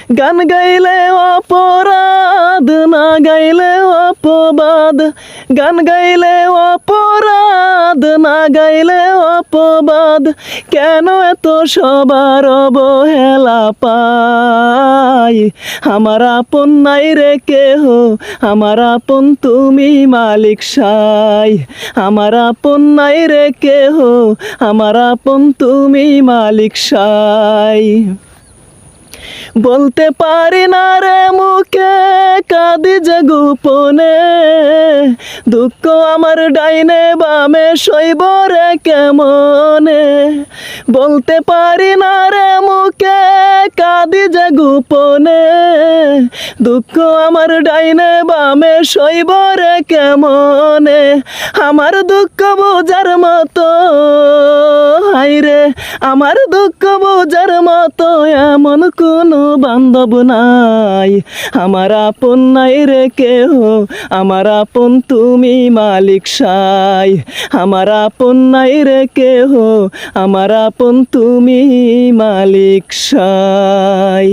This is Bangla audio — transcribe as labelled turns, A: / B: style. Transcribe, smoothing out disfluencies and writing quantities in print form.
A: গান গাইলে অপরাধ, না গাইলে অপবাদ। গান গাইলে অপরাধ, না গাইলে অপবাদ। কেন এত সবার অবহেলা পাই? আমার আপন নাই রে কেহ, আমার আপন তুমি মালিক সাই। আমার আপন নাই রে কেহ, আমার আপন তুমি মালিক সাই। বলতে পারি না রে মুখে, কাঁদি যে গোপনে। দুঃখ আমার ডাইনে বামে সইব রে কেমনে। বলতে পারি না রে মুখে, কাঁদি যে গোপনে। দুঃখ আমার ডাইনে বামে সইব রে কেমনে। আমার দুঃখ বোঝার মতো, হাইরে আমার দুঃখ বোঝার মতো এমন কোনো বান্ধব নাই। আমার আপন নাই রে কেহ, আমার আপন তুমি মালিক সাই। আমার আপন নাই রে কেহ, আমার আপন তুমি মালিক সাই।